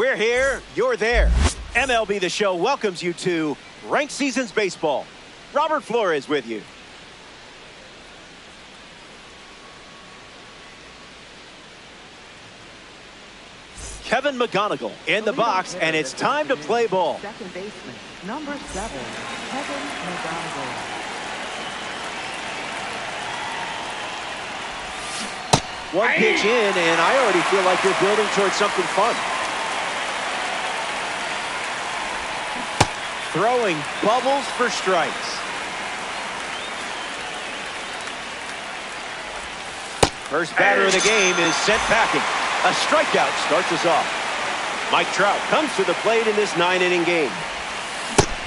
We're here, you're there. MLB The Show welcomes you to Ranked Seasons Baseball. Robert Flores with you. Kevin McGonigal in the box, and it's time to play ball. Second baseman, number 7, Kevin McGonigal. One pitch in, and I already feel like you're building towards something fun. Throwing bubbles for strikes. First batter of the game is sent packing. A strikeout starts us off. Mike Trout comes to the plate in this 9-inning game.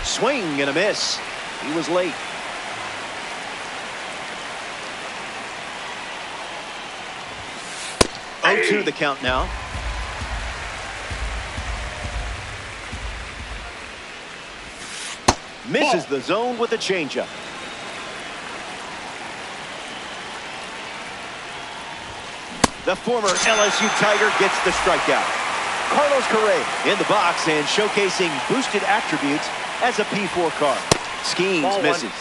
Swing and a miss. He was late. Oh, 2 the count now. Misses the zone with a changeup. The former LSU Tiger gets the strikeout. Carlos Correa in the box and showcasing boosted attributes as a P4 card. Schemes misses.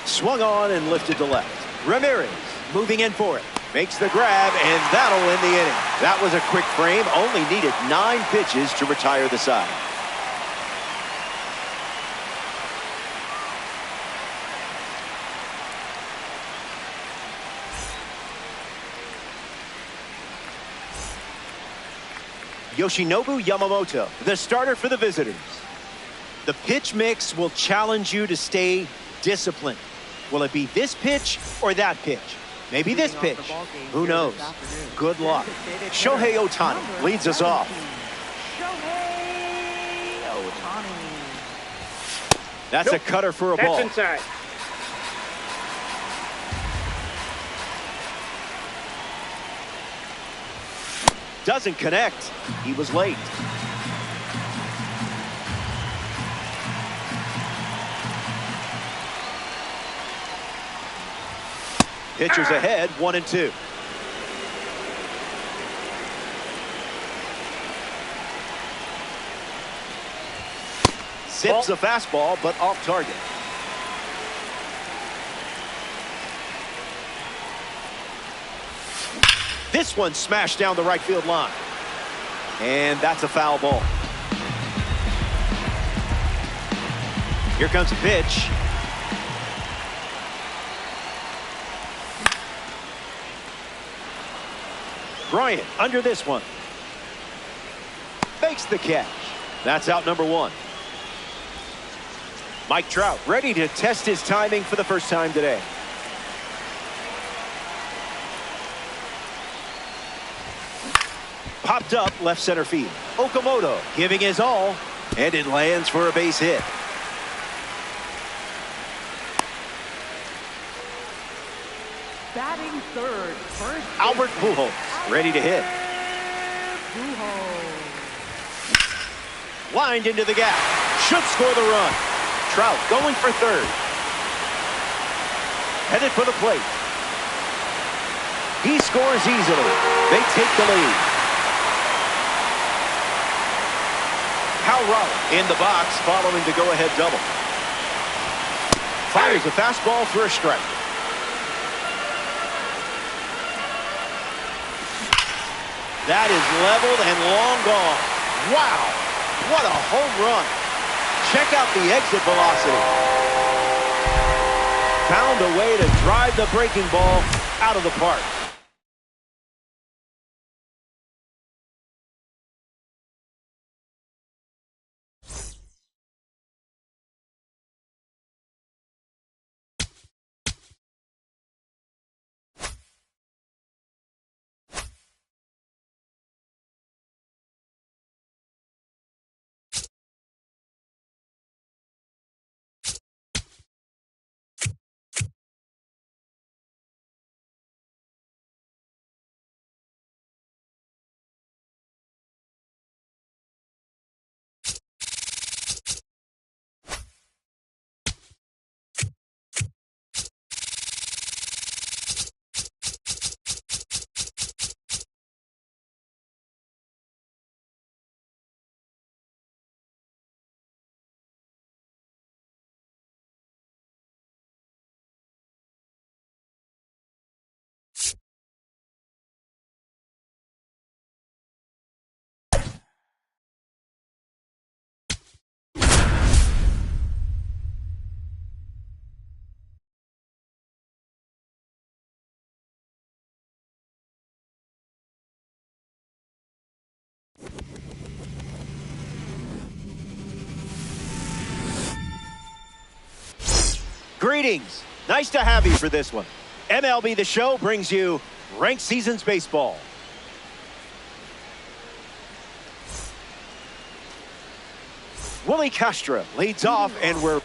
Swung on and lifted to left. Ramirez moving in for it. Makes the grab, and that'll end the inning. That was a quick frame. Only needed 9 pitches to retire the side. Yoshinobu Yamamoto, the starter for the visitors. The pitch mix will challenge you to stay disciplined. Will it be this pitch or that pitch? Maybe this pitch. Who knows? Good luck. Shohei Ohtani leads us off. Shohei Ohtani. That's a cutter for a ball. That's inside. Doesn't connect. He was late. Pitchers ahead, 1-2. Zips a fastball, but off target. This one smashed down the right field line. And that's a foul ball. Here comes a pitch. Bryant under this one. Makes the catch. That's out number 1. Mike Trout ready to test his timing for the first time today. Popped up left center field. Okamoto giving his all, and it lands for a base hit. Batting third, first Albert Pujols ready to hit. Pujols. Lined into the gap. Should score the run. Trout going for third. Headed for the plate. He scores easily. They take the lead. Hal Raleigh in the box following the go-ahead double. Fires a fastball for a strike. That is leveled and long gone. Wow, what a home run. Check out the exit velocity. Found a way to drive the breaking ball out of the park. Greetings. Nice to have you for this one. MLB The Show brings you Ranked Seasons Baseball. Willie Castro leads off, and we're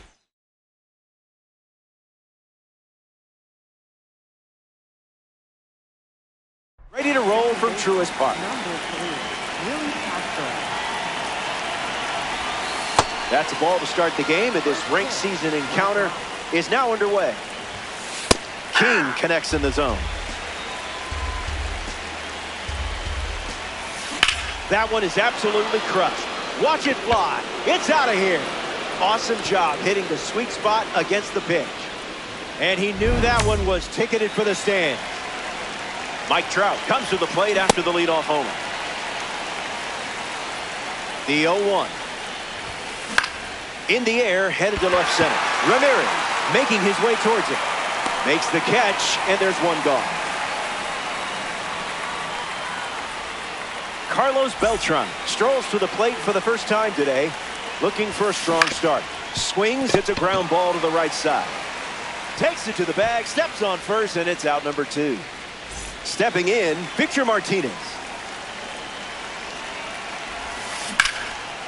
ready to roll from Truist Park. Number 3, Willie Castro. That's a ball to start the game, and this ranked season encounter is now underway. King connects in the zone. That one is absolutely crushed. Watch it fly. It's out of here. Awesome job hitting the sweet spot against the pitch. And he knew that one was ticketed for the stand. Mike Trout comes to the plate after the leadoff homer. The 0-1. In the air, headed to left center. Ramirez making his way towards it. Makes the catch, and there's one gone. Carlos Beltran strolls to the plate for the first time today, looking for a strong start. Swings, it's a ground ball to the right side. Takes it to the bag, steps on first, and it's out number 2. Stepping in, Victor Martinez.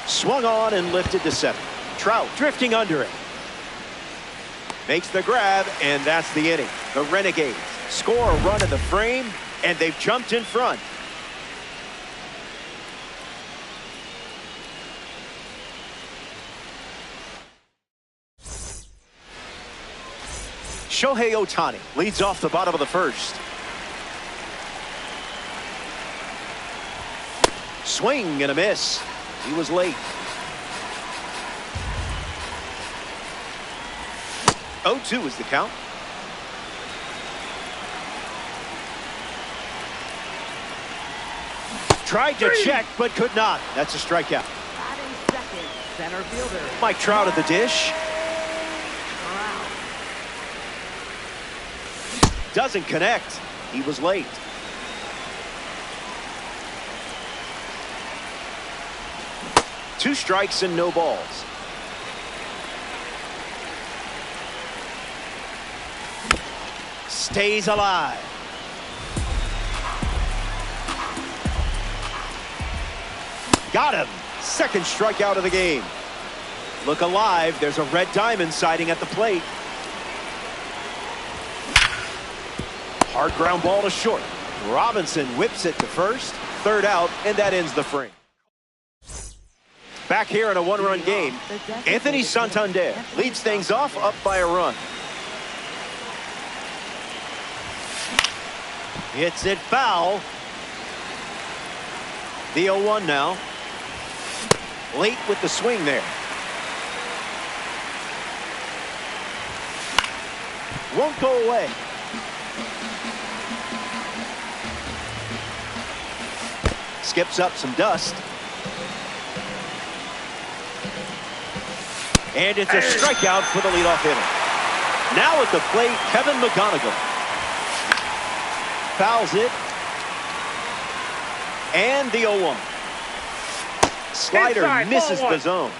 Swung on and lifted to center. Trout drifting under it. Makes the grab, and that's the inning. The Renegades score a run in the frame, and they've jumped in front. Shohei Ohtani leads off the bottom of the first. Swing and a miss. He was late. 0-2 is the count. Tried to check, but could not. That's a strikeout. Batting second, center fielder. Mike Trout at the dish. Doesn't connect. He was late. Two strikes and no balls. Stays alive. Got him. Second strikeout of the game. Look alive. There's a red diamond sighting at the plate. Hard ground ball to short. Robinson whips it to first. Third out, and that ends the frame. Back here in a one-run game, Anthony Santander leads things off up by a run. Hits it foul. The 0-1 now. Late with the swing there. Won't go away. Skips up some dust. And it's a strikeout for the leadoff hitter. Now at the plate, Kevin McGonigal. Fouls it. And the 0-1. Slider inside, misses the zone.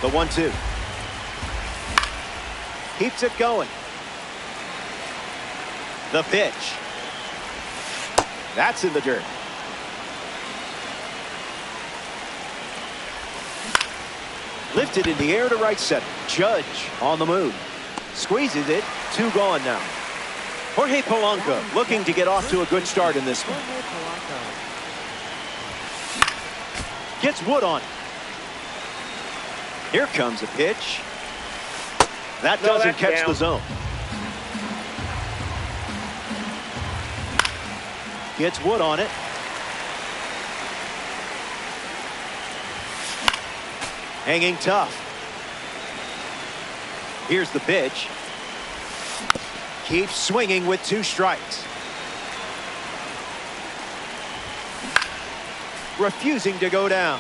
The 1-2. Keeps it going. The pitch. That's in the dirt. Lifted in the air to right center. Judge on the move. Squeezes it. 2 gone now. Jorge Polanco looking to get off to a good start in this one. Gets wood on it. Here comes a pitch. That doesn't catch the zone. Gets wood on it. Hanging tough. Here's the pitch. Keeps swinging with 2 strikes. Refusing to go down.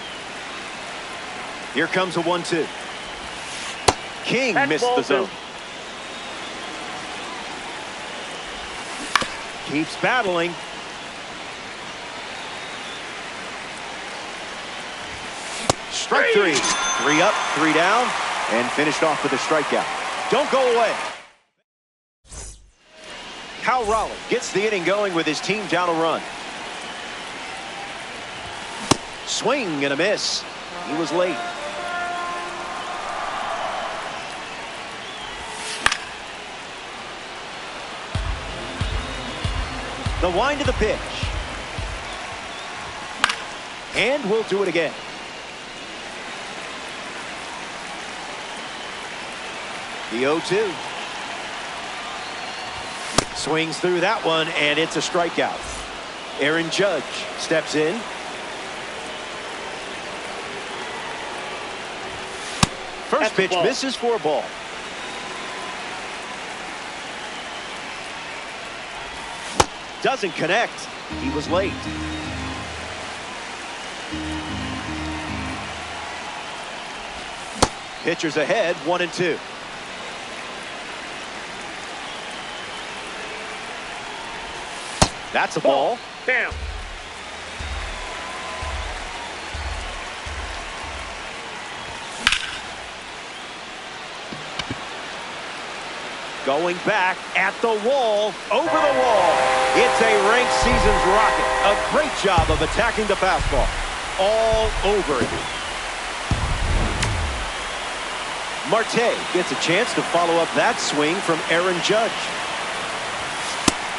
Here comes a 1-2. King missed the zone. Keeps battling. Strike three. 3 up, 3 down, and finished off with a strikeout. Don't go away. Cal Raleigh gets the inning going with his team down a run. Swing and a miss. He was late. The wind of the pitch. And we'll do it again. The 0-2. Swings through that one, and it's a strikeout. Aaron Judge steps in. First pitch misses for a ball. Doesn't connect. He was late. Pitchers ahead, 1-2. That's a ball. Bam. Going back at the wall, over the wall. It's a ranked season's rocket. A great job of attacking the fastball. All over it. Marte gets a chance to follow up that swing from Aaron Judge.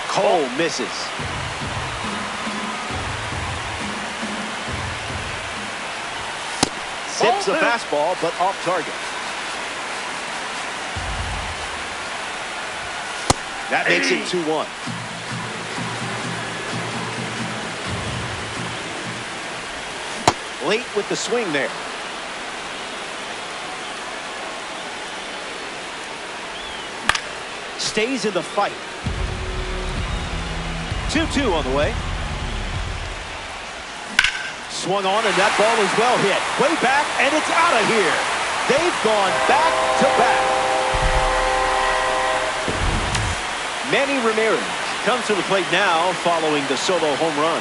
Cole misses. Sips a fastball, but off target. That makes it 2-1. Late with the swing there. Stays in the fight. 2-2 on the way. Swung on, and that ball is well hit. Way back, and it's out of here. They've gone back to back. Manny Ramirez comes to the plate now following the solo home run.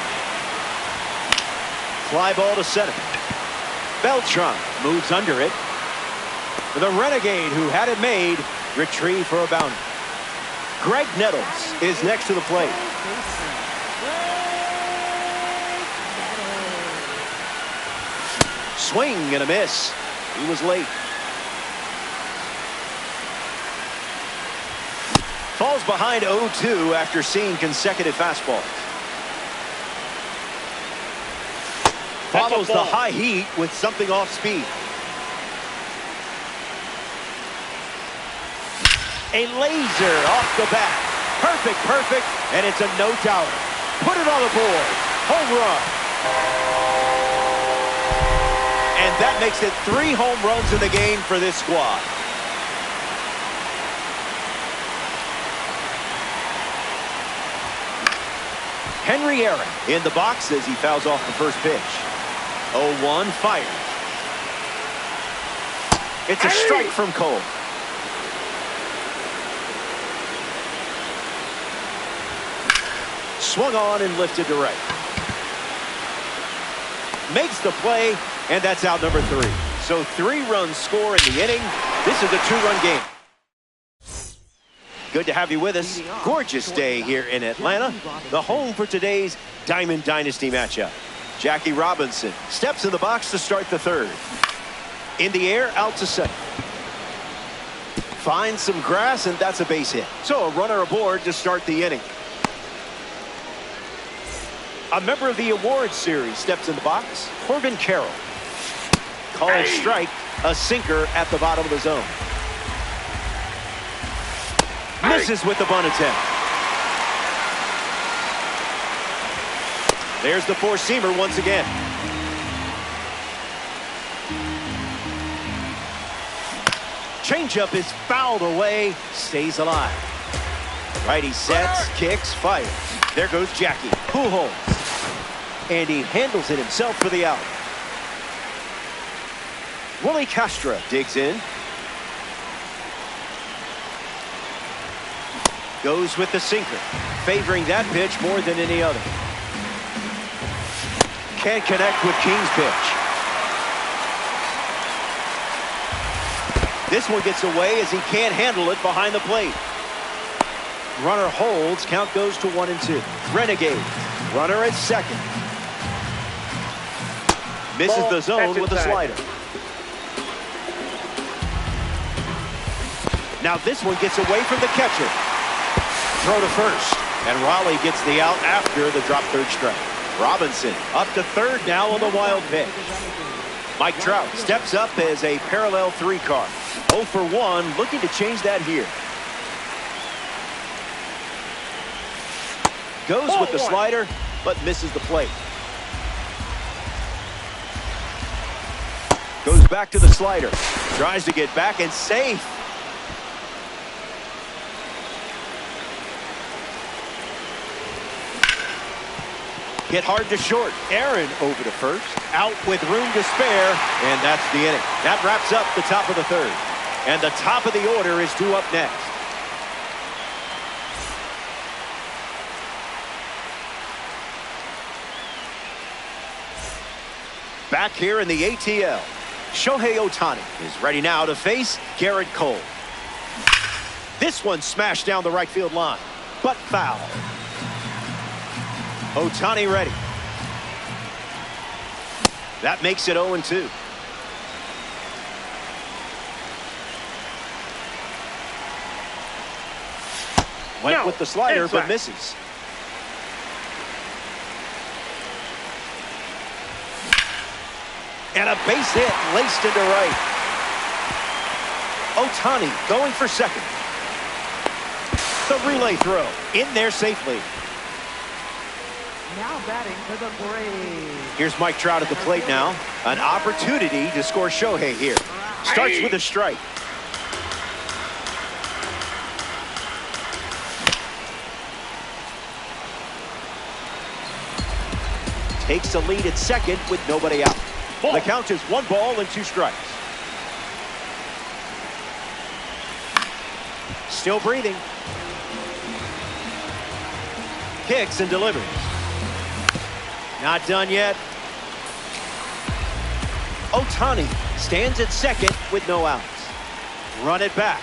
Fly ball to center. Beltran moves under it. The Renegade, who had it made, retrieved for a bounty. Greg Nettles is next to the plate. Swing and a miss. He was late. Falls behind 0-2 after seeing consecutive fastballs. Follows the high heat with something off speed. A laser off the bat. Perfect, perfect, and it's a no-doubter. Put it on the board. Home run. And that makes it 3 home runs in the game for this squad. Henry Aaron in the box as he fouls off the first pitch. 0-1 fired. It's a strike from Cole. Swung on and lifted to right. Makes the play, and that's out number 3. So 3 runs score in the inning. This is a 2-run game. Good to have you with us. Gorgeous day here in Atlanta. The home for today's Diamond Dynasty matchup. Jackie Robinson steps in the box to start the 3rd. In the air, out to second. Finds some grass, and that's a base hit. So a runner aboard to start the inning. A member of the awards series steps in the box. Corbin Carroll. Called strike, a sinker at the bottom of the zone. Misses with the bunt attempt. There's the 4-seamer once again. Changeup is fouled away, stays alive. Righty sets, kicks, fires. There goes Jackie. Pujols. And he handles it himself for the out. Willie Castro digs in. Goes with the sinker, favoring that pitch more than any other. Can't connect with King's pitch. This one gets away as he can't handle it behind the plate. Runner holds. Count goes to 1-2. Renegade. Runner at second. Misses the zone with a slider. Now this one gets away from the catcher. Throw to first. And Raleigh gets the out after the drop third strike. Robinson up to third now on the wild pitch. Mike Trout steps up as a parallel 3 car. 0 for 1, looking to change that here. Goes with the slider, but misses the plate. Goes back to the slider. Tries to get back and safe. Hit hard to short. Aaron over to first. Out with room to spare. And that's the inning. That wraps up the top of the third. And the top of the order is due up next. Back here in the ATL, Shohei Ohtani is ready now to face Garrett Cole. This one smashed down the right field line, but foul. Ohtani ready. That makes it 0-2. Went with the slider, but misses. And a base hit laced into right. Ohtani going for second. The relay throw in there safely. Now batting for the Braves. Here's Mike Trout at the plate now. An opportunity to score Shohei here. Starts with a strike. Takes the lead at second with nobody out. The count is 1 ball and 2 strikes. Still breathing. Kicks and delivers. Not done yet. Ohtani stands at second with no outs. Run it back.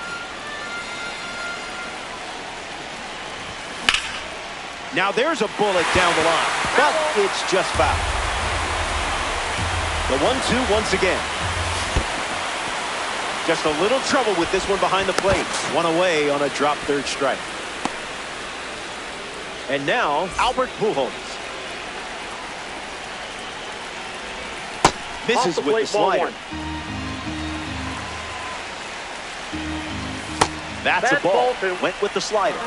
Now there's a bullet down the line, but it's just foul. The 1-2 once again. Just a little trouble with this one behind the plate. One away on a drop third strike. And now Albert Pujols. Misses with the slider. That's a ball. Went with the slider.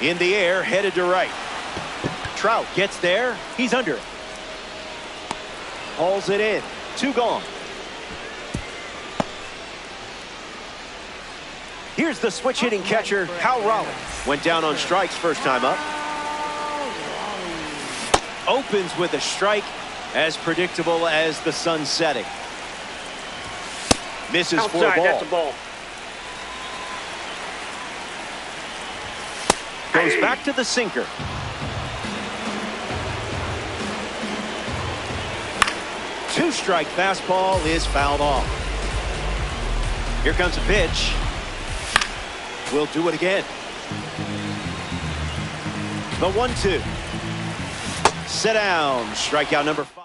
In the air, headed to right. Trout gets there. He's under it. Hauls it in. 2 gone. Here's the switch hitting catcher, Cal Raleigh. Went down on strikes first time up. Opens with a strike, as predictable as the sun setting. Misses for a ball. That's a ball. Goes back to the sinker. Two-strike fastball is fouled off. Here comes a pitch. We'll do it again. The 1-2. Sit down. Strikeout number 5.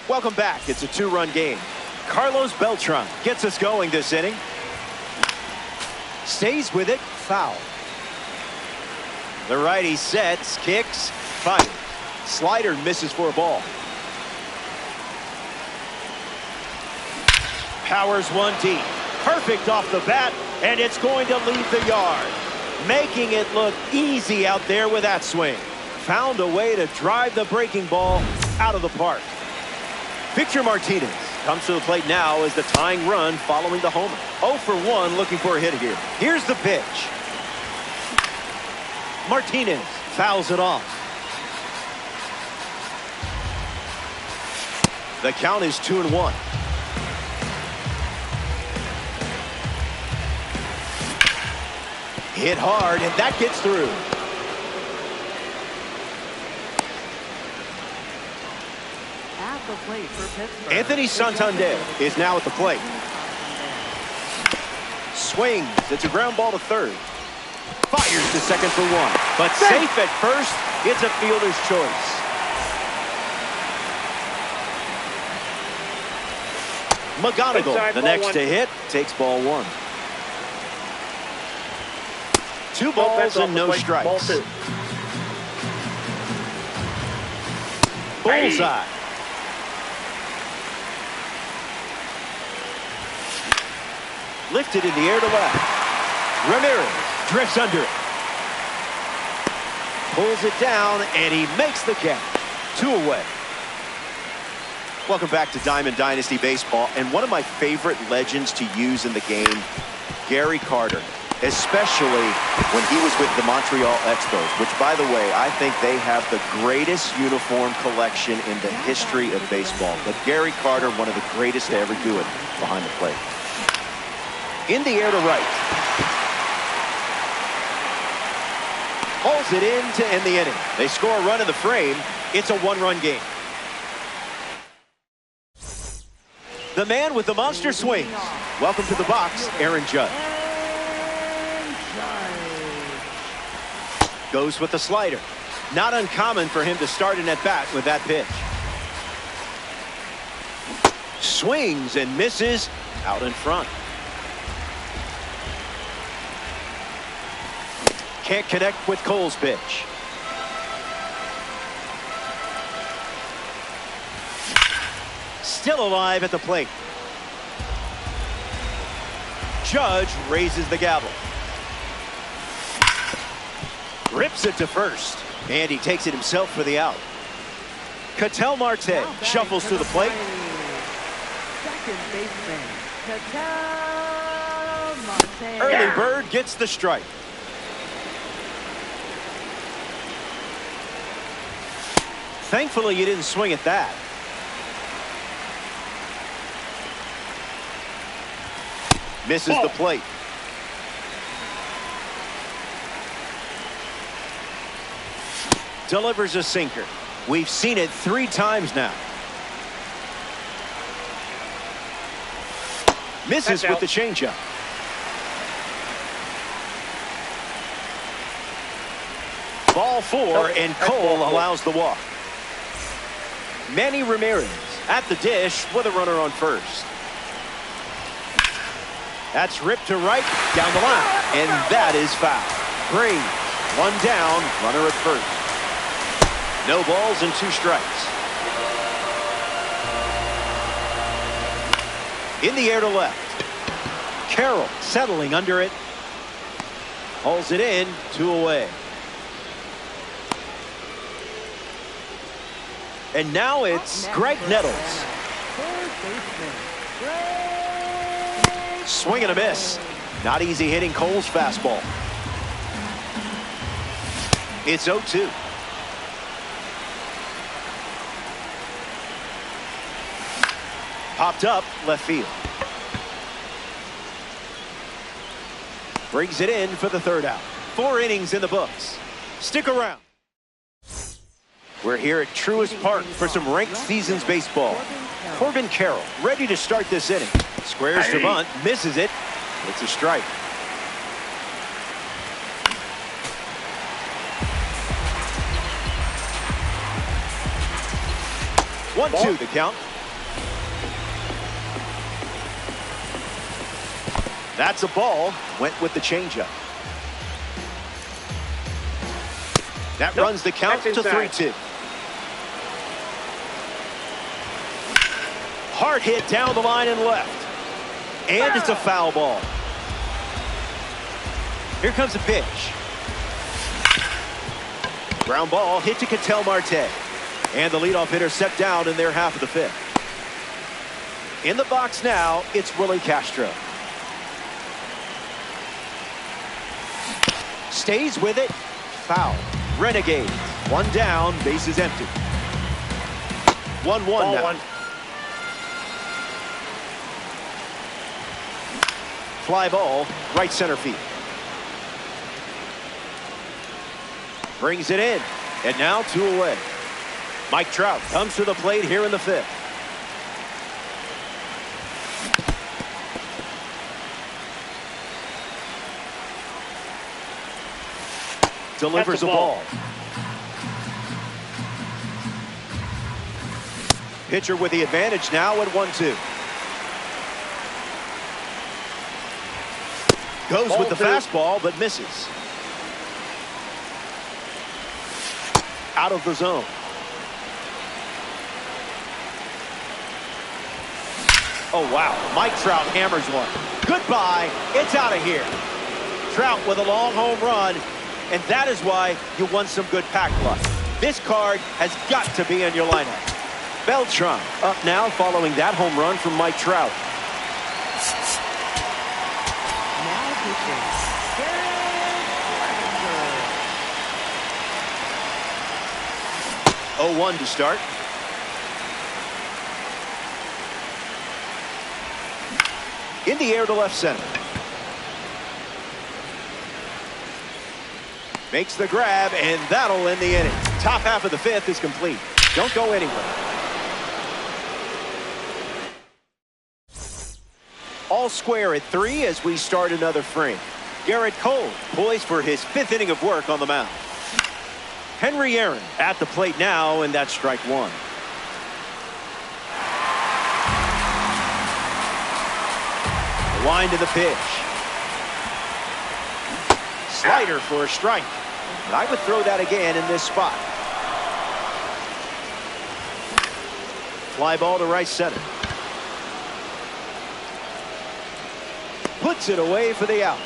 Welcome back. It's a 2-run game. Carlos Beltran gets us going this inning. Stays with it. Foul. The righty sets, kicks, fires. Slider misses for a ball. Powers one deep. Perfect off the bat, and it's going to leave the yard. Making it look easy out there with that swing. Found a way to drive the breaking ball out of the park. Victor Martinez comes to the plate now as the tying run following the homer. 0 for 1 looking for a hit here. Here's the pitch. Martinez fouls it off. The count is 2-1. Hit hard, and that gets through. At the plate for Pittsburgh. Anthony Santander is now at the plate. Swings. It's a ground ball to third. Fires to second for one. But safe at first. It's a fielder's choice. McGonigal, the next to hit, takes ball one. 2 balls and no strikes. Bullseye. Lifted in the air to left. Ramirez drifts under it. Pulls it down, and he makes the catch. 2 away. Welcome back to Diamond Dynasty Baseball, and one of my favorite legends to use in the game, Gary Carter, especially when he was with the Montreal Expos, which, by the way, I think they have the greatest uniform collection in the history of baseball. But Gary Carter, one of the greatest to ever do it behind the plate. In the air to right. Hauls it in to end the inning. They score a run in the frame. It's a 1-run game. The man with the monster swings. Welcome to the box, Aaron Judge. Goes with the slider. Not uncommon for him to start an at-bat with that pitch. Swings and misses out in front. Can't connect with Cole's pitch. Still alive at the plate. Judge raises the gavel. Rips it to first. And he takes it himself for the out. Ketel Marte shuffles to the plate. Second baseman, Ketel Marte. Early bird gets the strike. Thankfully, you didn't swing at that. Misses the plate. Delivers a sinker. We've seen it 3 times now. Misses with the changeup. Ball 4, and Cole allows the walk. Manny Ramirez at the dish with a runner on first. That's ripped to right, down the line, and that is foul. Green, 1 down, runner at first. No balls and 2 strikes. In the air to left. Carroll settling under it. Hauls it in, 2 away. And now it's Greg Nettles. Swing and a miss. Not easy hitting Cole's fastball. It's 0-2. Popped up left field. Brings it in for the 3rd out. 4 innings in the books. Stick around. We're here at Truist Park for some ranked seasons baseball. Corbin Carroll ready to start this inning. Squares to bunt, misses it. It's a strike. Ball. 1-2 the count. That's a ball. Went with the changeup. That runs the count to 3-2. Hard hit down the line and left. And it's a foul ball. Here comes the pitch. Ground ball hit to Ketel Marte. And the leadoff hitter set down in their half of the 5th. In the box now, it's Willie Castro. Stays with it. Foul. Renegade. 1 down. Base is empty. 1-1 now. Fly ball. Right center field. Brings it in. And now 2 away. Mike Trout comes to the plate here in the 5th. delivers a ball. Pitcher with the advantage now at 1-2. Goes with the fastball, but misses. Out of the zone. Oh, wow. Mike Trout hammers one. Goodbye. It's out of here. Trout with a long home run, and that is why you won some good pack luck. This card has got to be in your lineup. Beltran up now following that home run from Mike Trout. Now pitching. 0-1 to start. In the air to left center. Makes the grab, and that'll end the inning. Top half of the fifth is complete. Don't go anywhere. All square at 3 as we start another frame. Garrett Cole poised for his 5th inning of work on the mound. Henry Aaron at the plate now, and that's strike 1. Line to the pitch. Slider for a strike. And I would throw that again in this spot. Fly ball to right center. Puts it away for the out.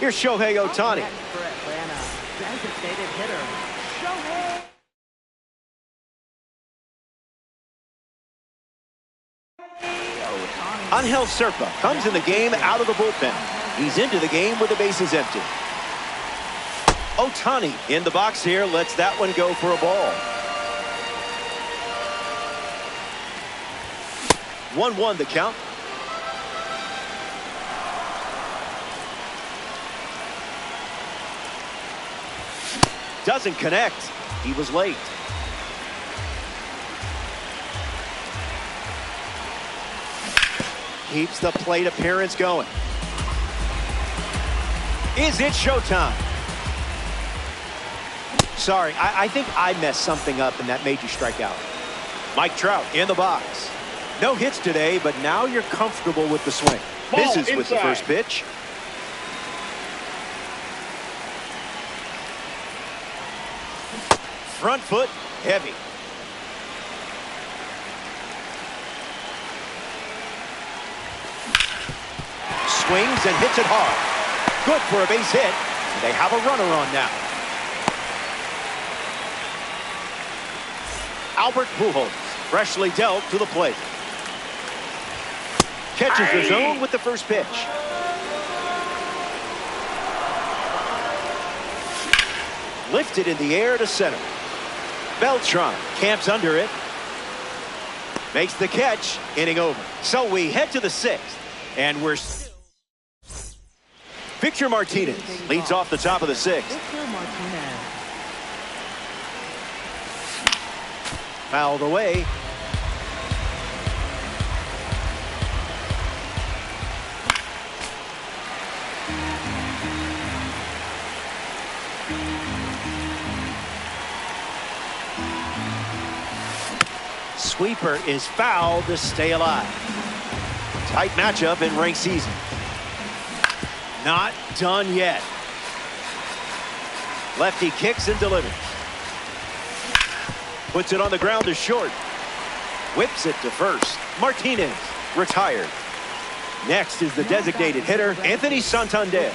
Here's Shohei Ohtani. For Atlanta, designated hitter, Shohei. Angel Serpa comes in the game out of the bullpen. He's into the game with the bases empty. Ohtani in the box here, lets that one go for a ball. 1-1 the count. Doesn't connect. He was late. Keeps the plate appearance going. Is it showtime? Sorry, I think I messed something up and that made you strike out. Mike Trout in the box. No hits today, but now you're comfortable with the swing. Misses with the first pitch. Front foot, heavy. Swings and hits it hard. Good for a base hit. They have a runner on now. Albert Pujols, freshly dealt to the plate. Catches the zone with the first pitch. Lifted in the air to center. Beltran camps under it. Makes the catch. Inning over. So we head to the 6th. And we're still. Victor Martinez leads off the top of the 6th. Victor Martinez. Fouled away. Sweeper is fouled to stay alive. Tight matchup in ranked season. Not done yet. Lefty kicks and delivers. Puts it on the ground to short. Whips it to first. Martinez retired. Next is the designated hitter, Anthony Santander.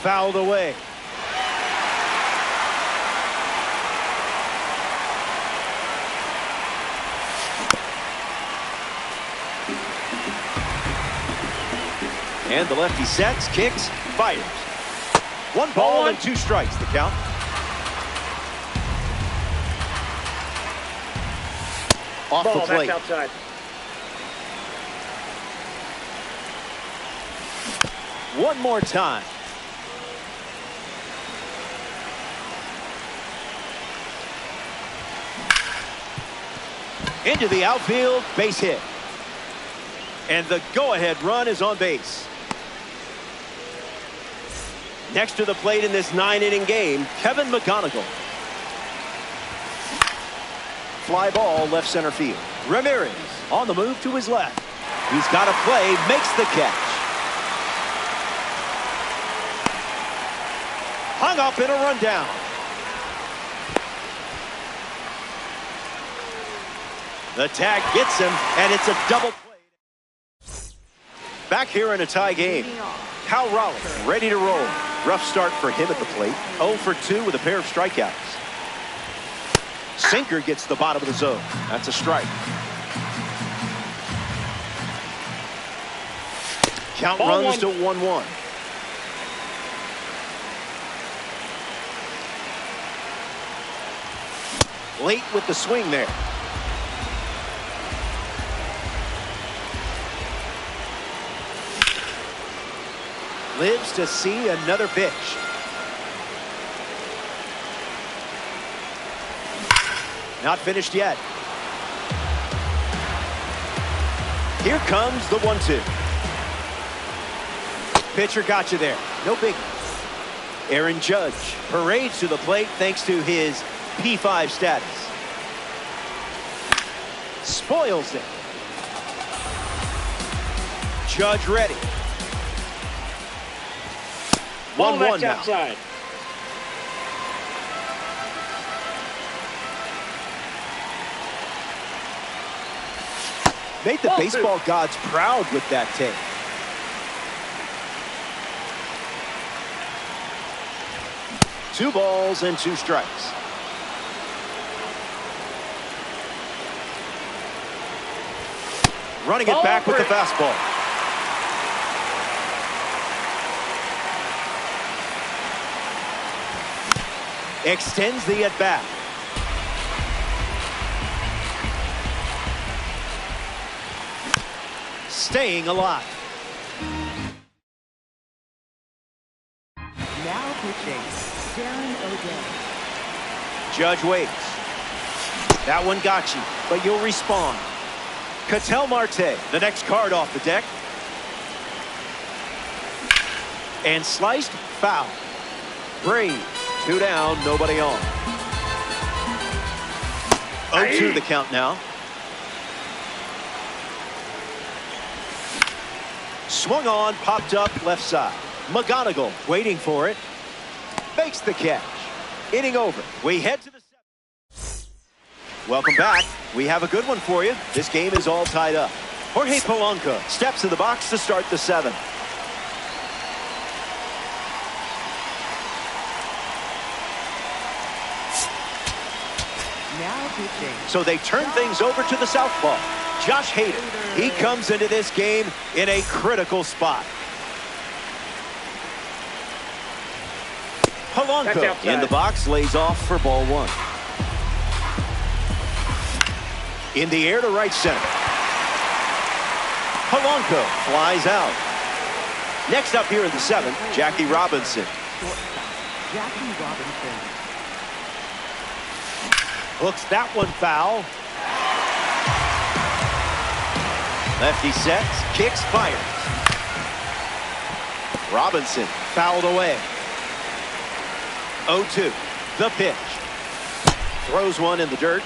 Fouled away. And the lefty sets, kicks, fires. 1 ball and 2 strikes, the count. Off the plate. That's outside. One more time. Into the outfield, base hit. And the go-ahead run is on base. Next to the plate in this 9-inning game, Kevin McGonigal. Fly ball left center field. Ramirez on the move to his left. He's got a play, makes the catch. Hung up in a rundown. The tag gets him, and it's a double play. Back here in a tie game, Cal Raleigh ready to roll. Rough start for him at the plate. 0 for 2 with a pair of strikeouts. Sinker gets the bottom of the zone. That's a strike. Count runs to 1-1. Late with the swing there. Lives to see another pitch. Not finished yet. Here comes the 1-2. Pitcher got you there. No big. Aaron Judge parades to the plate thanks to his P5 status. Spoils it. Judge ready. 1-1 now. Outside. Made the baseball gods proud with that take. Two balls and 2 strikes. Running it back with the fastball. Extends the at-bat. Staying alive. Now pitching, Darren O'Day. Judge waits. That one got you, but you'll respond. Ketel Marte, the next card off the deck. And sliced foul. Braves, 2 down, nobody on. 0-2 the count now. Swung on, popped up left side. McGonigal waiting for it. Makes the catch. Inning over. We head to the 7th. Welcome back. We have a good one for you. This game is all tied up. Jorge Polanco steps in the box to start the 7th. Now pitching. So they turn things over to the southpaw. Josh Hader. He comes into this game in a critical spot. Polanco in the box, lays off for ball 1. In the air to right center. Polanco flies out. Next up here in the 7th, Jackie Robinson. Jackie Robinson. Hooks that one foul. Lefty sets, kicks, fires. Robinson fouled away. 0-2, the pitch. Throws one in the dirt.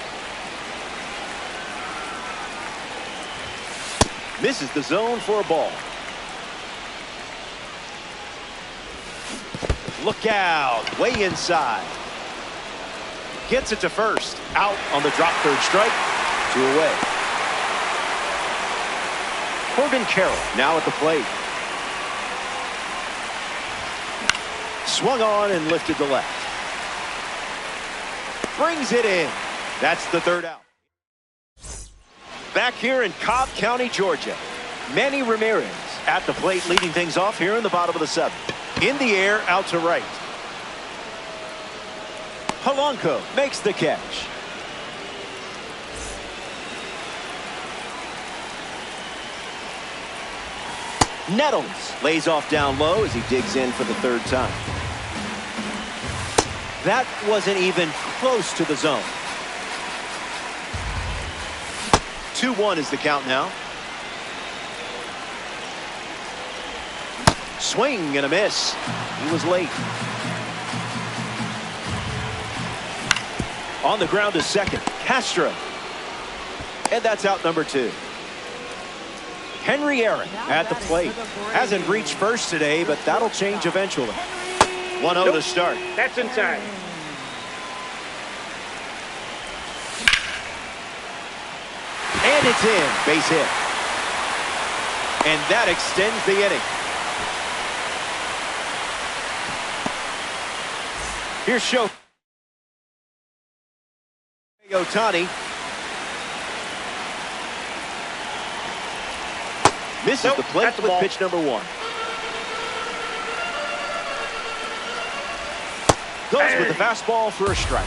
Misses the zone for a ball. Look out, way inside. Gets it to first. Out on the drop third strike. 2 away. Corbin Carroll now at the plate. Swung on and lifted to left. Brings it in. That's the 3rd out. Back here in Cobb County, Georgia, Manny Ramirez at the plate, leading things off here in the bottom of the 7th. In the air, out to right. Polanco makes the catch. Nettles lays off down low as he digs in for the 3rd time. That wasn't even close to the zone. 2-1 is the count now. Swing and a miss. He was late. On the ground to second, Castro. And that's out number 2. Henry Aaron at the plate. Hasn't reached first today, but that'll change eventually. 1-0 to start. That's inside. And it's in. Base hit. And that extends the inning. Here's Shohei Ohtani. Misses the plate with pitch number 1. Goes with the fastball for a strike.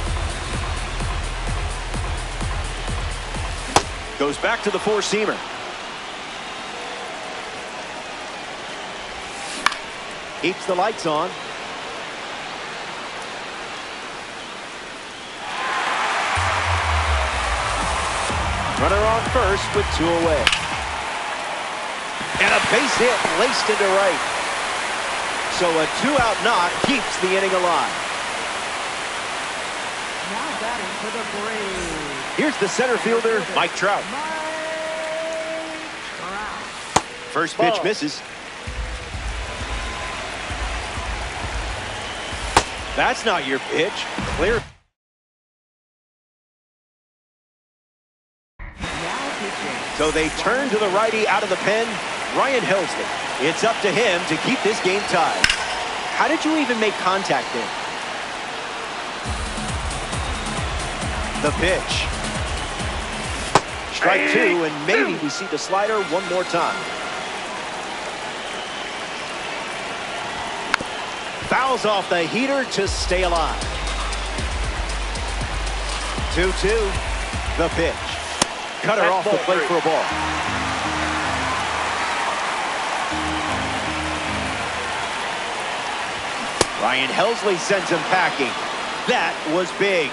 Goes back to the four-seamer. Keeps the lights on. Runner on first with 2 away. And a base hit laced into right. So a 2-out knock keeps the inning alive. Now batting for the Braves. Here's the center fielder, Mike Trout. First pitch misses. That's not your pitch. Clear. So they turn to the righty out of the pen, Ryan Helsley. It's up to him to keep this game tied. How did you even make contact there? The pitch. Strike 2, and maybe we see the slider one more time. Fouls off the heater to stay alive. 2-2. The pitch. Cutter off the plate for a ball. Ryan Helsley sends him packing. That was big.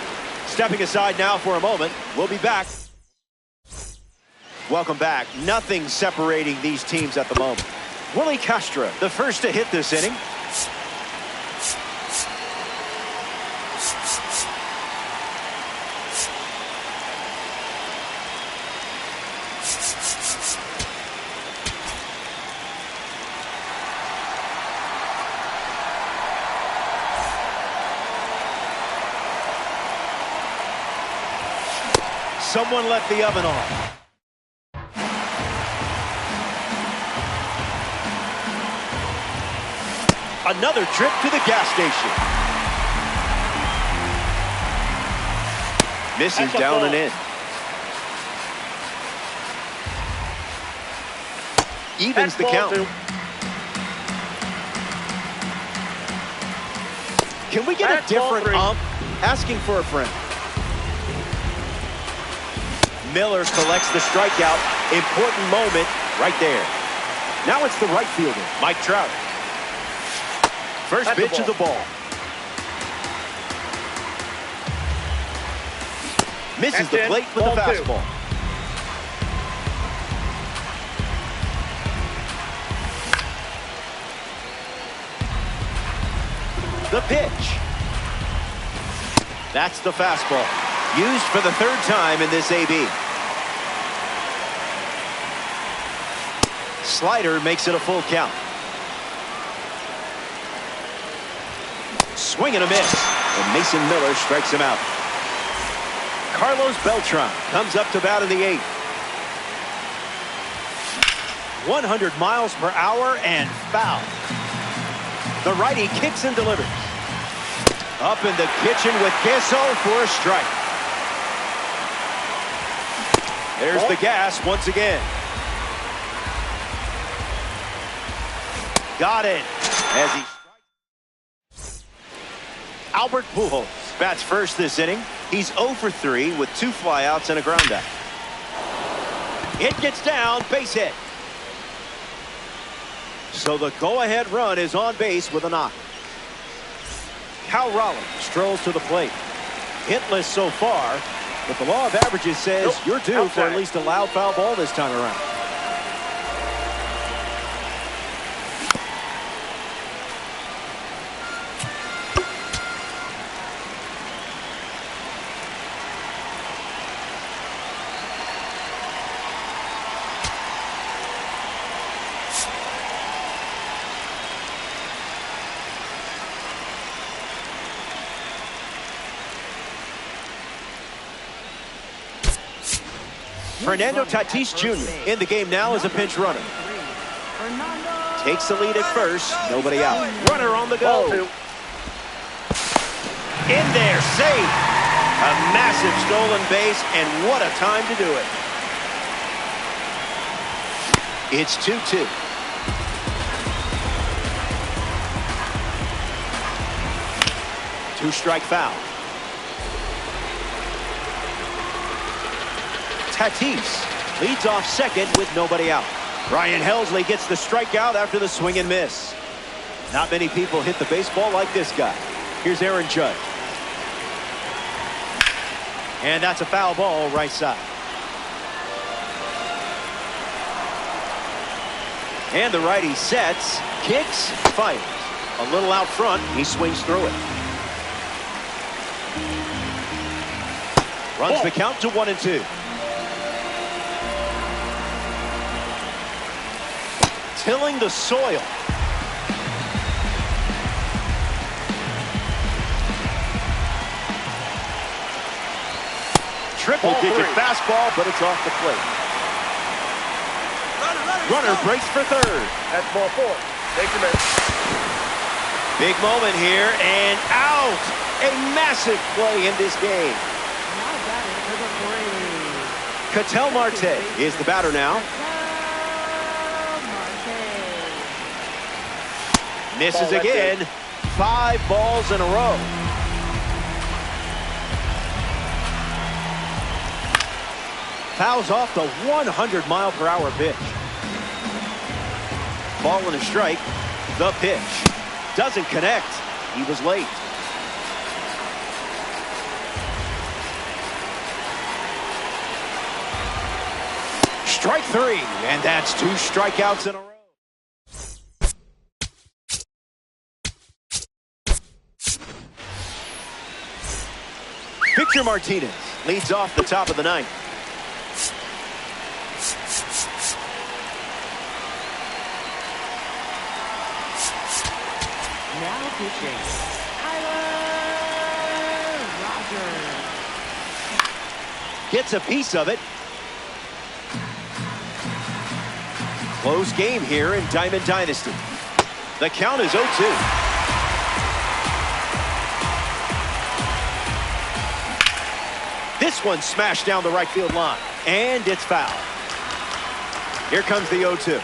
Stepping aside now for a moment. We'll be back. Welcome back. Nothing separating these teams at the moment. Willie Castro, the first to hit this inning. Someone left the oven on. Another trip to the gas station. Misses down and in. Evens the count. Can we get a different ump? Asking for a friend. Miller collects the strikeout. Important moment right there. Now it's the right fielder, Mike Trout. First pitch of the ball. Misses the plate with the fastball. The pitch. That's the fastball. Used for the 3rd time in this AB. Slider makes it a full count. Swing and a miss. And Mason Miller strikes him out. Carlos Beltran comes up to bat in the 8th. 100 miles per hour and foul. The righty kicks and delivers. Up in the kitchen with Queso for a strike. There's the gas once again. Got it. As he strikes. Albert Pujols bats first this inning. He's 0 for 3 with 2 flyouts and a ground out. It gets down, base hit. So the go-ahead run is on base with a knock. Cal Raleigh strolls to the plate. Hitless so far, but the law of averages says you're due for at least a loud foul ball this time around. Fernando Tatis Jr. in the game now as a pinch runner. Takes the lead at first, nobody out. Runner on the go. In there, safe. A massive stolen base, and what a time to do it. It's 2-2. Two-strike foul. Tatis leads off second with nobody out. Ryan Helsley gets the strikeout after the swing and miss. Not many people hit the baseball like this guy. Here's Aaron Judge. And that's a foul ball right side. And the righty sets, kicks, fires. A little out front, he swings through it. Runs the count to 1-2. Tilling the soil. Triple-digit fastball, but it's off the plate. Runner breaks for third. That's ball 4. Take your man. Big moment here, and out. A massive play in this game. Ketel Marte is the batter now. Misses again. 5 balls in a row. Fouls off the 100-mile-per-hour pitch. Ball and a strike. The pitch. Doesn't connect. He was late. Strike 3, and that's 2 strikeouts in a row. Victor Martinez leads off the top of the ninth. Now pitching, Tyler Rogers. Gets a piece of it. Close game here in Diamond Dynasty. The count is 0-2. This one smashed down the right field line, and it's foul. Here comes the 0-2.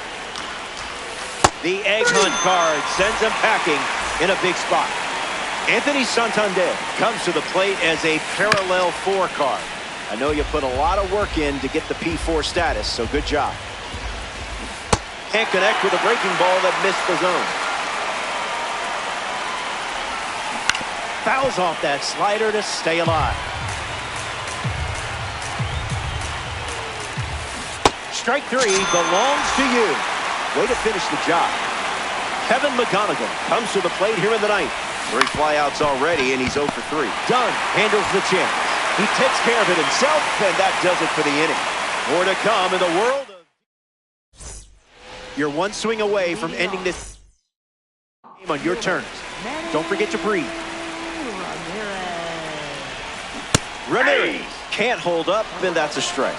The egg hunt card sends him packing in a big spot. Anthony Santander comes to the plate as a parallel 4 card. I know you put a lot of work in to get the P4 status, so good job. Can't connect with a breaking ball that missed the zone. Fouls off that slider to stay alive. Strike 3 belongs to you. Way to finish the job. Kevin McGonigal comes to the plate here in the ninth. 3 flyouts already, and he's 0 for 3. Dunn handles the chance. He takes care of it himself, and that does it for the inning. More to come in the world of... You're one swing away from ending this game on your terms. Don't forget to breathe. Ramirez can't hold up, and that's a strike.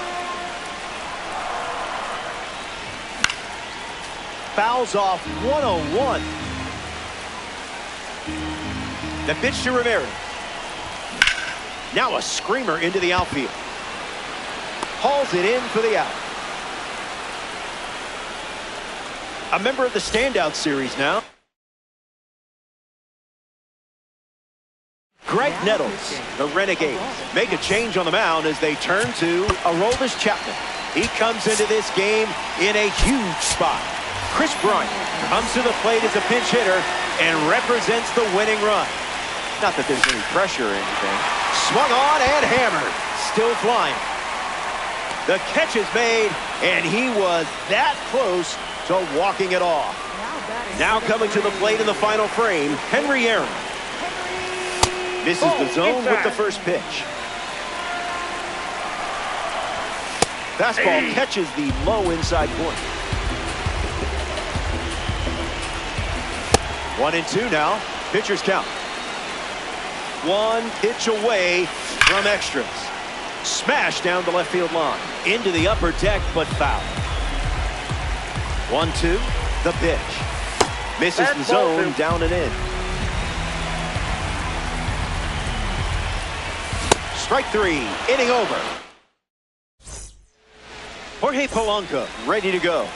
Fouls off 101. The pitch to Ramirez. Now a screamer into the outfield. Hauls it in for the out. A member of the standout series now. Greg Nettles, the Renegades, make a change on the mound as they turn to Aroldis Chapman. He comes into this game in a huge spot. Chris Bryant comes to the plate as a pinch hitter and represents the winning run. Not that there's any pressure or anything. Swung on and hammered. Still flying. The catch is made, and he was that close to walking it off. Now coming to the plate in the final frame, Henry Aaron. Misses the zone with the first pitch. Fastball catches the low inside corner. 1-2 now. Pitcher's count. 1 pitch away from extras. Smash down the left field line. Into the upper deck, but foul. 1-2, the pitch. Misses the zone, down and in. Strike three, inning over. Jorge Polanco, ready to go.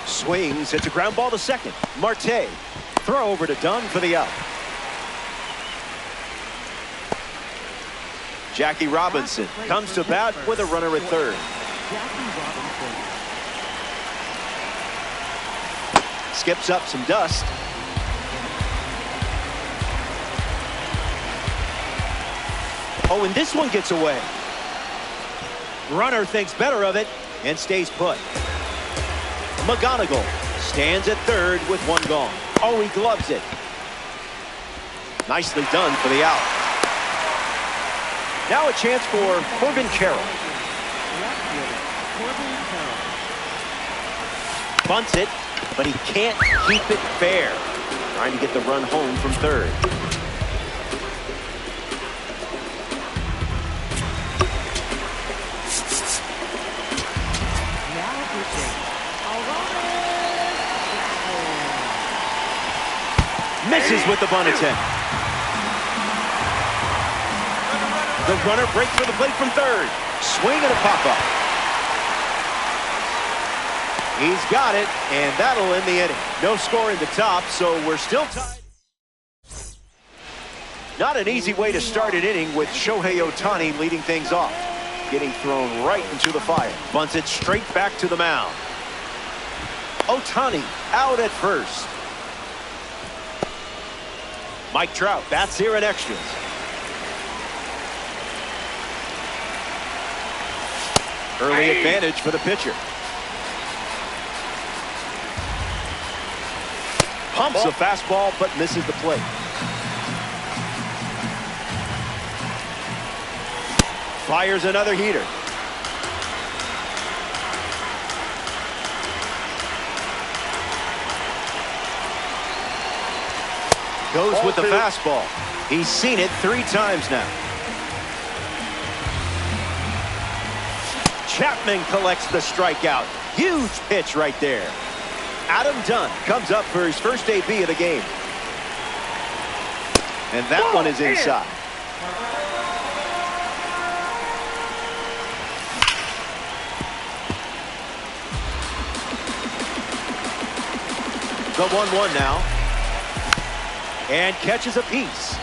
Swings, it's a ground ball to second. Marte, throw over to Dunn for the out. Jackie Robinson comes to bat with a runner at third. Skips up some dust. Oh, and this one gets away. Runner thinks better of it and stays put. McGonigal stands at third with one gone. Oh, he gloves it. Nicely done for the out. Now a chance for Corbin Carroll. Bunts it, but he can't keep it fair. Trying to get the run home from third. Misses with the bunt attempt. The runner breaks for the plate from third. Swing and a pop-up. He's got it, and that'll end the inning. No score in the top, so we're still tied. Not an easy way to start an inning with Shohei Ohtani leading things off. Getting thrown right into the fire. Bunts it straight back to the mound. Ohtani out at first. Mike Trout bats here in extras. Early advantage for the pitcher. Pumps a fastball but misses the plate. Fires another heater. Goes with the fastball. He's seen it 3 times now. Chapman collects the strikeout. Huge pitch right there. Adam Dunn comes up for his first AB of the game. And that one is inside. The 1-1 now. And catches a piece.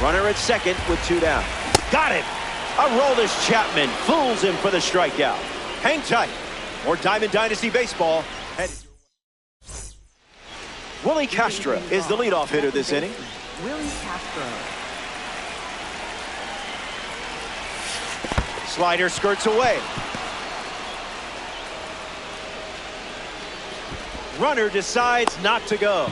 Runner at second with 2 down. Got it. Aroldis Chapman fools him for the strikeout. Hang tight. More Diamond Dynasty baseball. Willie Castro is the leadoff hitter this inning. Willie Castro. Slider skirts away. Runner decides not to go.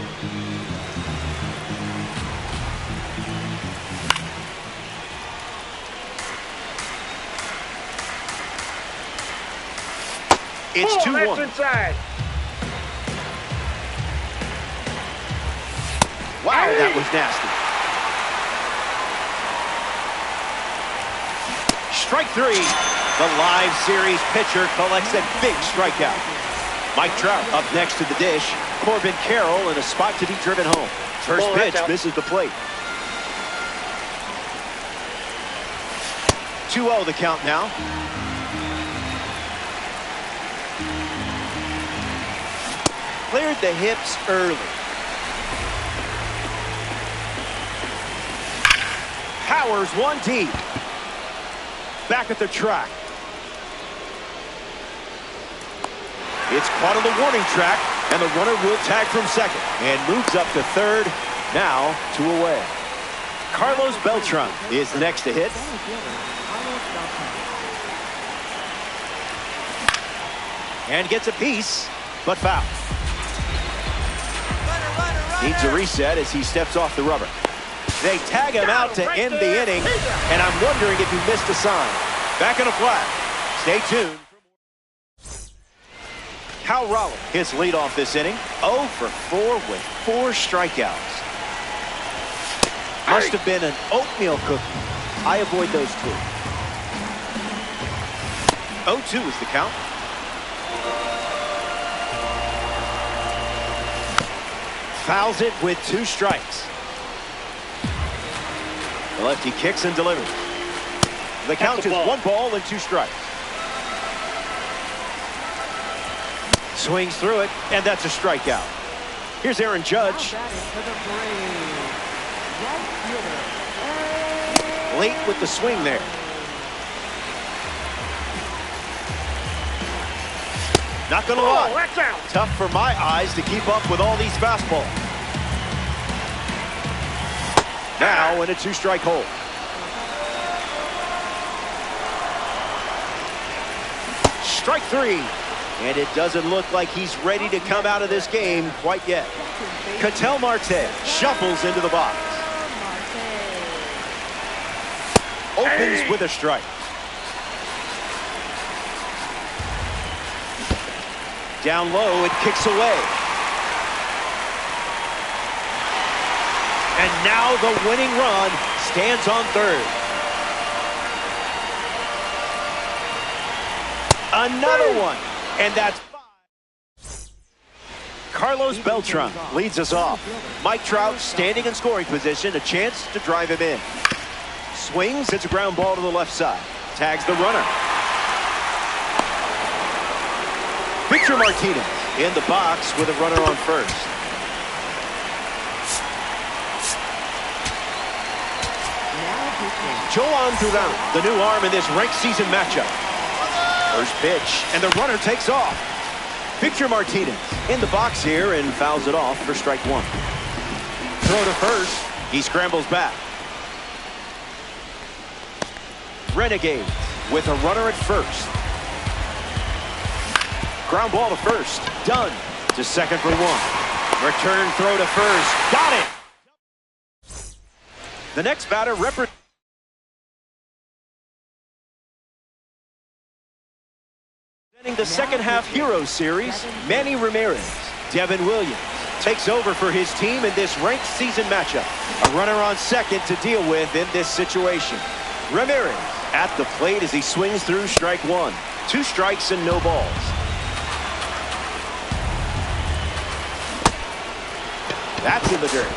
It's 2-1. Wow, that was nasty. Strike 3. The live series pitcher collects a big strikeout. Mike Trout up next to the dish. Corbin Carroll in a spot to be driven home. First pitch misses the plate. 2-0 the count now. Cleared the hips early. Powers one deep. Back at the track. It's caught on the warning track, and the runner will tag from second and moves up to third. Now 2 away. Carlos Beltran is next to hit. And gets a piece, but foul. Needs a reset as he steps off the rubber. They tag him out to end the inning, and I'm wondering if he missed a sign. Back in a flat. Stay tuned. Cal Raleigh hits leadoff this inning. 0 for 4 with 4 strikeouts. Must have been an oatmeal cookie. I avoid those two. 0-2 is the count. Fouls it with 2 strikes. The lefty kicks and delivers. The count is 1 ball and 2 strikes. Swings through it, and that's a strikeout. Here's Aaron Judge. Late with the swing there. Not gonna lie, tough for my eyes to keep up with all these fastballs. Now in a 2-strike hole. Strike 3. And it doesn't look like he's ready to come out of this game quite yet. Ketel Marte shuffles into the box. Opens with a strike. Down low, it kicks away. And now the winning run stands on third. Another one. And that's 5. Carlos Beltran leads us off. Mike Trout standing in scoring position, a chance to drive him in. Swings, it's a ground ball to the left side. Tags the runner. Victor Martinez in the box with a runner on first. Joan Duran, the new arm in this ranked season matchup. First pitch, and the runner takes off. Victor Martinez in the box here and fouls it off for strike 1. Throw to first. He scrambles back. Renegade with a runner at first. Ground ball to first. Done. To second for 1. Return throw to first. Got it. The next batter represents the second half Hero Series, Manny Ramirez. Devin Williams takes over for his team in this ranked season matchup. A runner on second to deal with in this situation. Ramirez at the plate as he swings through strike 1. 2 strikes and no balls. That's in the dirt.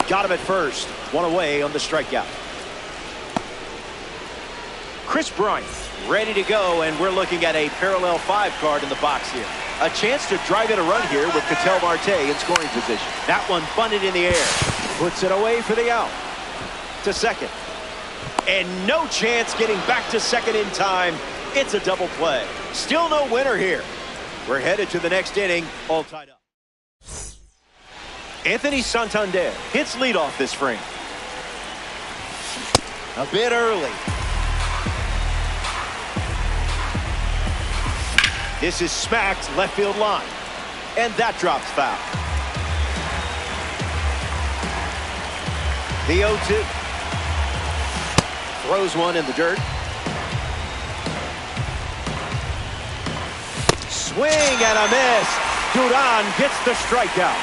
Got him at first. 1 away on the strikeout. Chris Bryant ready to go, and we're looking at a parallel 5 card in the box here. A chance to drive in a run here with Ketel Marte in scoring position. That one bunted in the air. Puts it away for the out. To second. And no chance getting back to second in time. It's a double play. Still no winner here. We're headed to the next inning, all tied up. Anthony Santander hits leadoff this frame. A bit early. This is smacked left field line. And that drops foul. The 0-2. Throws one in the dirt. Swing and a miss. Duran gets the strikeout.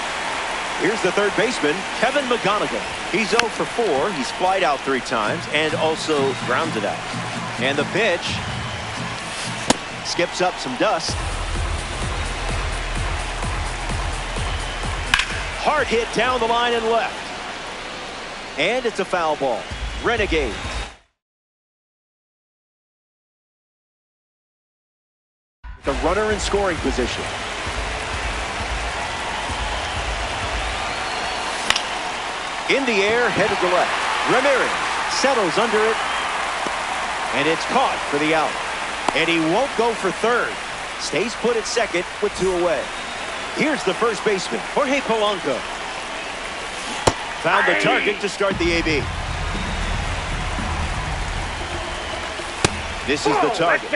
Here's the third baseman, Kevin McGonigal. He's 0 for 4. He's flied out 3 times and also grounded out. And the pitch skips up some dust. Hard hit down the line and left. And it's a foul ball. Renegade. The runner in scoring position. In the air, headed to left. Ramirez settles under it. And it's caught for the out. And he won't go for third. Stays put at second with 2 away. Here's the first baseman, Jorge Polanco. Found the target to start the AB. This is the target.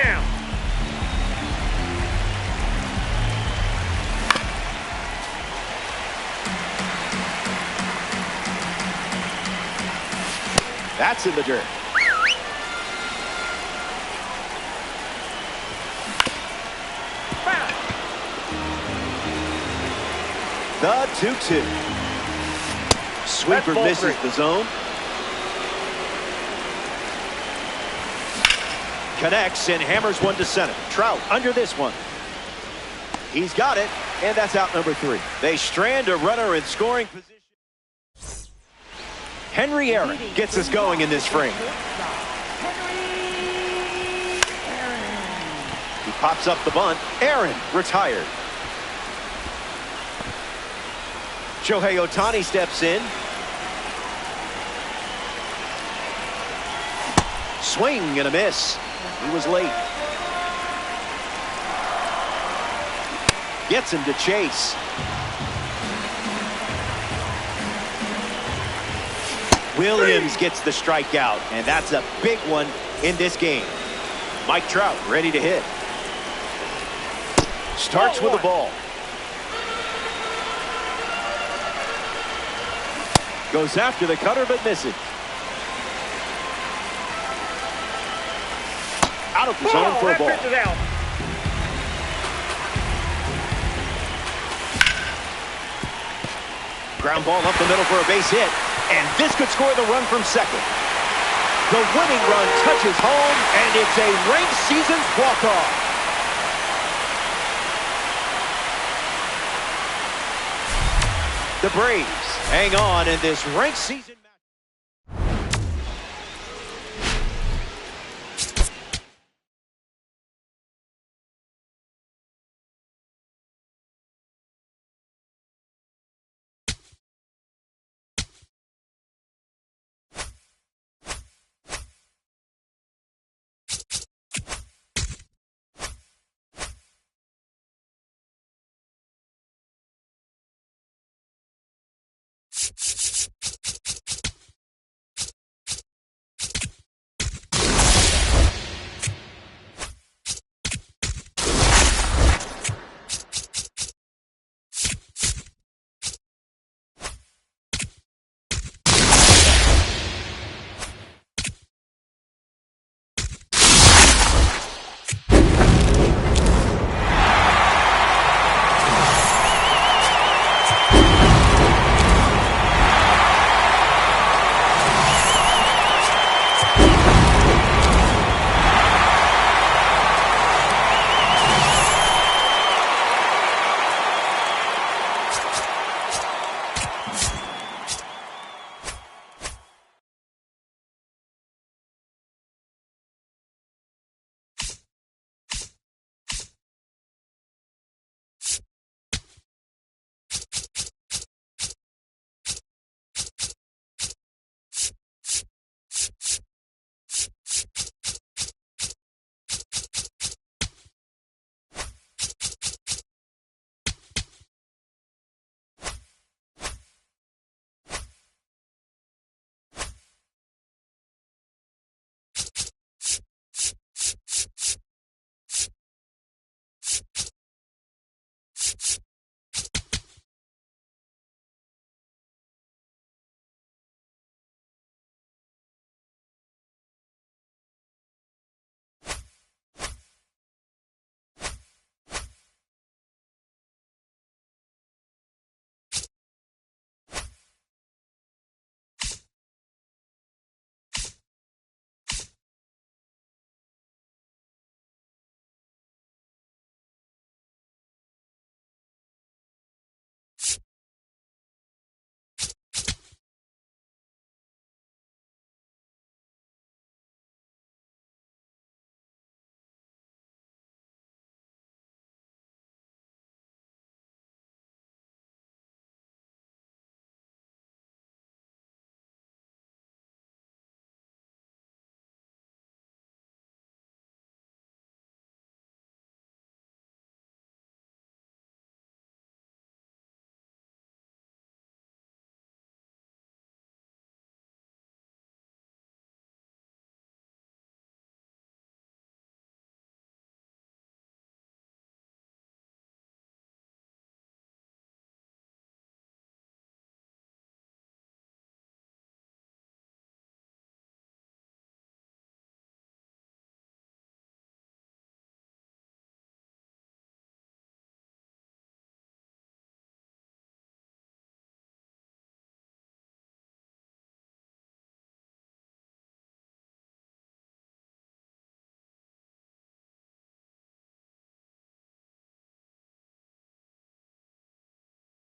That's in the dirt. The 2-2. Sweeper misses the zone. Connects and hammers one to center. Trout under this one. He's got it, and that's out number 3. They strand a runner in scoring position. Henry Aaron gets us going in this frame. He pops up the bunt. Aaron retired. Shohei Ohtani steps in. Swing and a miss. He was late. Gets him to chase. Williams gets the strikeout, and that's a big one in this game. Mike Trout ready to hit. Starts with a ball. Goes after the cutter but misses. Out of the zone for a ball. Ground ball up the middle for a base hit. And this could score the run from second. The winning run touches home, and it's a ranked season walk-off. The Braves hang on in this ranked season.